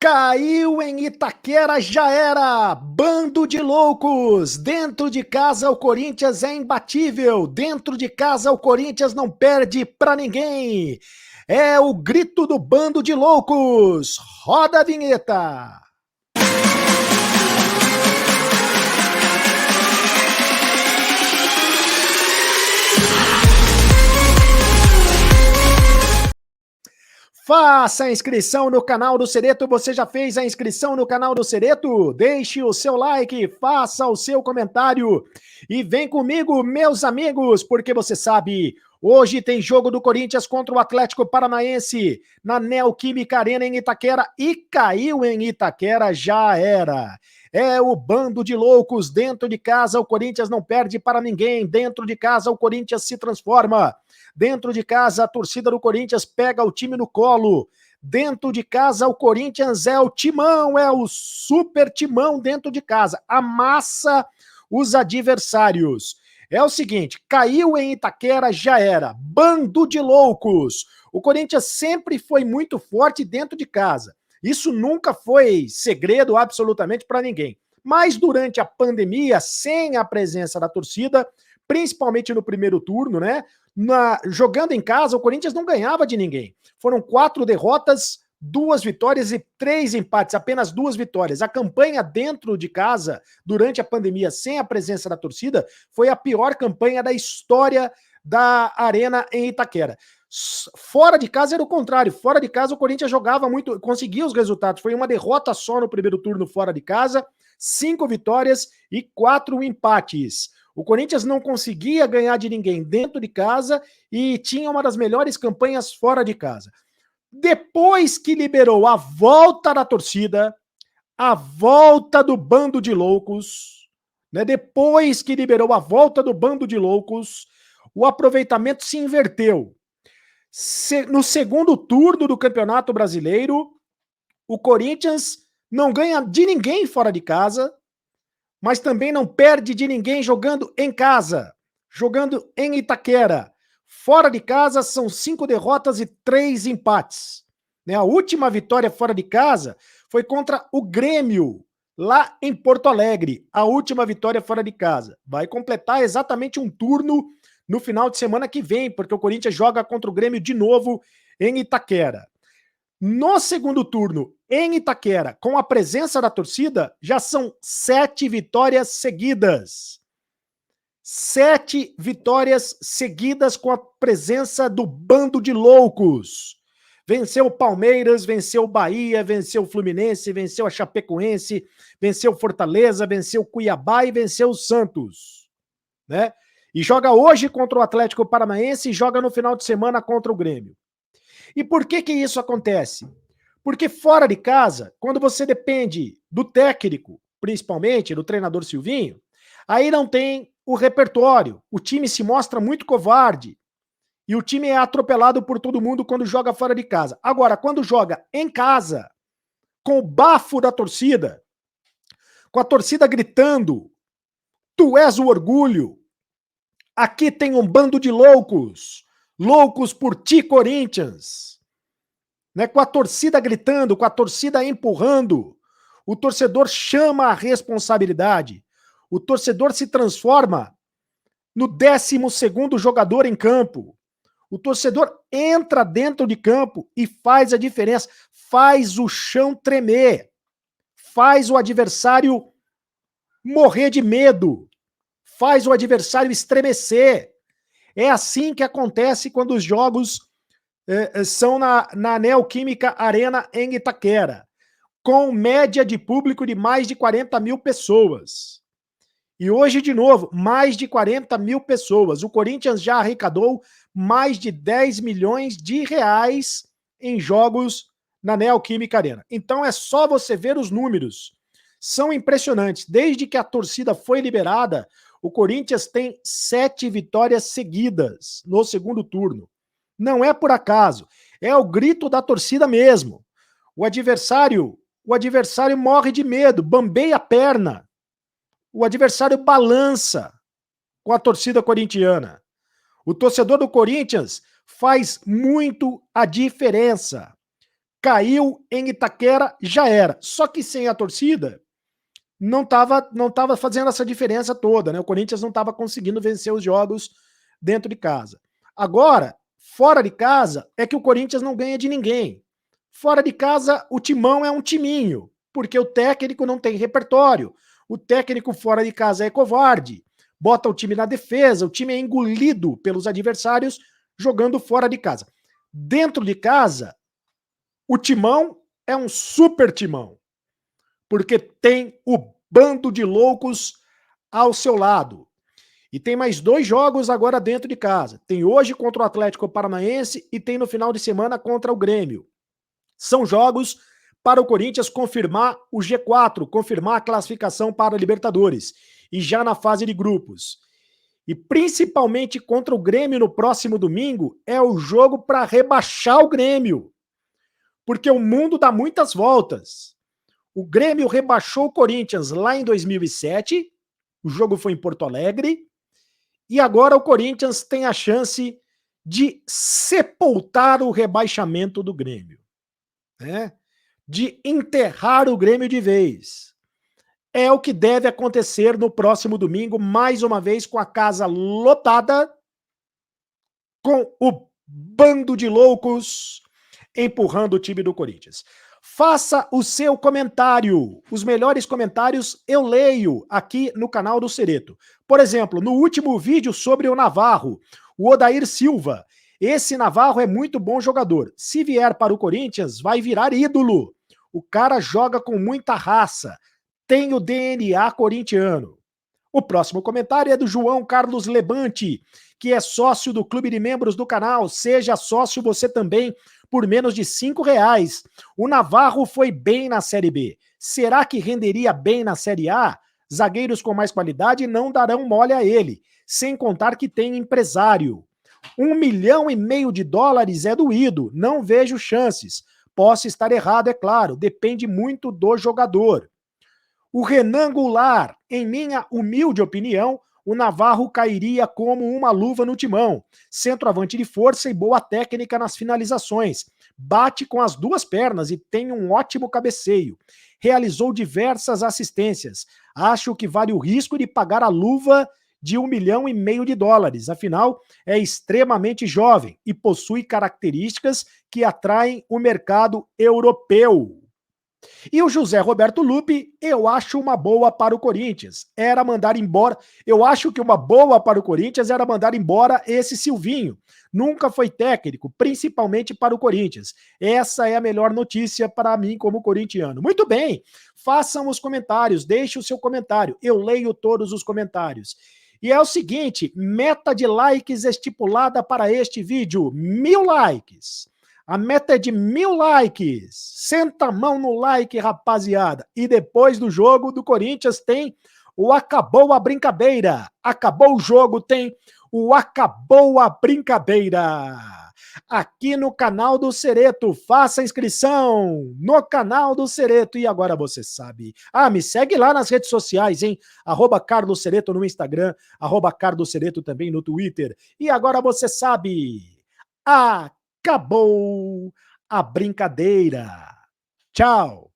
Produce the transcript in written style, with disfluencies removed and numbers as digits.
Caiu em Itaquera, já era! Bando de loucos! Dentro de casa o Corinthians é imbatível! Dentro de casa o Corinthians não perde pra ninguém! É o grito do bando de loucos! Roda a vinheta! Faça a inscrição no canal do Cereto. Você já fez a inscrição no canal do Cereto? Deixe o seu like, faça o seu comentário e vem comigo, meus amigos, porque você sabe, hoje tem jogo do Corinthians contra o Atlético Paranaense na Neoquímica Arena em Itaquera e caiu em Itaquera, já era. É o bando de loucos. Dentro de casa o Corinthians não perde para ninguém. Dentro de casa o Corinthians se transforma. Dentro de casa, a torcida do Corinthians pega o time no colo. Dentro de casa, o Corinthians é o timão, é o super timão dentro de casa. Amassa os adversários. É o seguinte, caiu em Itaquera, já era. Bando de loucos. O Corinthians sempre foi muito forte dentro de casa. Isso nunca foi segredo absolutamente para ninguém. Mas durante a pandemia, sem a presença da torcida, principalmente no primeiro turno, né? Jogando em casa, o Corinthians não ganhava de ninguém. Foram 4 derrotas, 2 vitórias e 3 empates, apenas 2 vitórias. A campanha dentro de casa, durante a pandemia, sem a presença da torcida, foi a pior campanha da história da Arena em Itaquera. Fora de casa era o contrário. Fora de casa o Corinthians jogava muito, conseguia os resultados. Foi uma derrota só no primeiro turno fora de casa, 5 vitórias e 4 empates. O Corinthians não conseguia ganhar de ninguém dentro de casa e tinha uma das melhores campanhas fora de casa. Depois que liberou a volta da torcida, a volta do bando de loucos, né? Depois que liberou a volta do bando de loucos, o aproveitamento se inverteu. No segundo turno do Campeonato Brasileiro, o Corinthians não ganha de ninguém fora de casa, mas também não perde de ninguém jogando em casa, jogando em Itaquera. Fora de casa são 5 derrotas e 3 empates. A última vitória fora de casa foi contra o Grêmio, lá em Porto Alegre. A última vitória fora de casa. Vai completar exatamente um turno no final de semana que vem, porque o Corinthians joga contra o Grêmio de novo em Itaquera. No segundo turno, em Itaquera, com a presença da torcida, já são 7 vitórias seguidas. 7 vitórias seguidas com a presença do bando de loucos. Venceu o Palmeiras, venceu o Bahia, venceu o Fluminense, venceu a Chapecoense, venceu o Fortaleza, venceu o Cuiabá e venceu o Santos. Né? E joga hoje contra o Atlético Paranaense e joga no final de semana contra o Grêmio. E por que isso acontece? Porque fora de casa, quando você depende do técnico, principalmente do treinador Silvinho, aí não tem o repertório, o time se mostra muito covarde e o time é atropelado por todo mundo quando joga fora de casa. Agora, quando joga em casa, com o bafo da torcida, com a torcida gritando, tu és o orgulho, aqui tem um bando de loucos, loucos por ti, Corinthians, né? Com a torcida gritando, com a torcida empurrando, o torcedor chama a responsabilidade, o torcedor se transforma no 12º jogador em campo, o torcedor entra dentro de campo e faz a diferença, faz o chão tremer, faz o adversário morrer de medo, faz o adversário estremecer. É assim que acontece quando os jogos são na Neoquímica Arena em Itaquera, com média de público de mais de 40 mil pessoas. E hoje, de novo, mais de 40 mil pessoas. O Corinthians já arrecadou mais de 10 milhões de reais em jogos na Neoquímica Arena. Então é só você ver os números. São impressionantes. Desde que a torcida foi liberada, o Corinthians tem 7 vitórias seguidas no segundo turno. Não é por acaso. É o grito da torcida mesmo. O adversário morre de medo, bambeia a perna. O adversário balança com a torcida corintiana. O torcedor do Corinthians faz muito a diferença. caiu em Itaquera, já era. Só que sem a torcida, não tava fazendo essa diferença toda, né? O Corinthians não estava conseguindo vencer os jogos dentro de casa. Agora, fora de casa, é que o Corinthians não ganha de ninguém. Fora de casa, o timão é um timinho, porque o técnico não tem repertório. O técnico fora de casa é covarde, bota o time na defesa, o time é engolido pelos adversários jogando fora de casa. Dentro de casa, o timão é um super timão, porque tem o bando de loucos ao seu lado. E tem mais 2 jogos agora dentro de casa. Tem hoje contra o Atlético Paranaense e tem no final de semana contra o Grêmio. São jogos para o Corinthians confirmar o G4, confirmar a classificação para a Libertadores. E já na fase de grupos. E principalmente contra o Grêmio no próximo domingo, é o jogo para rebaixar o Grêmio. Porque o mundo dá muitas voltas. O Grêmio rebaixou o Corinthians lá em 2007, o jogo foi em Porto Alegre, e agora o Corinthians tem a chance de sepultar o rebaixamento do Grêmio, né? De enterrar o Grêmio de vez. É o que deve acontecer no próximo domingo, mais uma vez com a casa lotada, com o bando de loucos empurrando o time do Corinthians. Faça o seu comentário. Os melhores comentários eu leio aqui no canal do Cereto. Por exemplo, no último vídeo sobre o Navarro, o Odair Silva. Esse Navarro é muito bom jogador. Se vier para o Corinthians, vai virar ídolo. O cara joga com muita raça. Tem o DNA corintiano. O próximo comentário é do João Carlos Lebante, que é sócio do clube de membros do canal. Seja sócio você também por menos de R$5. O Navarro foi bem na Série B. Será que renderia bem na Série A? Zagueiros com mais qualidade não darão mole a ele, sem contar que tem empresário. $1,5 milhão é doído, não vejo chances. Posso estar errado, é claro, depende muito do jogador. O Renan Goulart, em minha humilde opinião, o Navarro cairia como uma luva no timão. Centroavante de força e boa técnica nas finalizações. Bate com as 2 pernas e tem um ótimo cabeceio. Realizou diversas assistências. Acho que vale o risco de pagar a luva de $1,5 milhão. Afinal, é extremamente jovem e possui características que atraem o mercado europeu. E o José Roberto Lupi, eu acho uma boa para o Corinthians. Era mandar embora. Eu acho que uma boa para o Corinthians era mandar embora esse Silvinho. Nunca foi técnico, principalmente para o Corinthians. Essa é a melhor notícia para mim como corintiano. Muito bem, façam os comentários, deixe o seu comentário. Eu leio todos os comentários. E é o seguinte, meta de likes estipulada para este vídeo, 1.000 likes. A meta é de 1.000 likes. Senta a mão no like, rapaziada. E depois do jogo do Corinthians tem o Acabou a Brincadeira. Acabou o jogo, tem o Acabou a Brincadeira. Aqui no canal do Cereto. Faça a inscrição no canal do Cereto. E agora você sabe. Me segue lá nas redes sociais, hein? @Carlos Cereto no Instagram, @Carlos Cereto também no Twitter. E agora você sabe. Acabou a brincadeira. Tchau.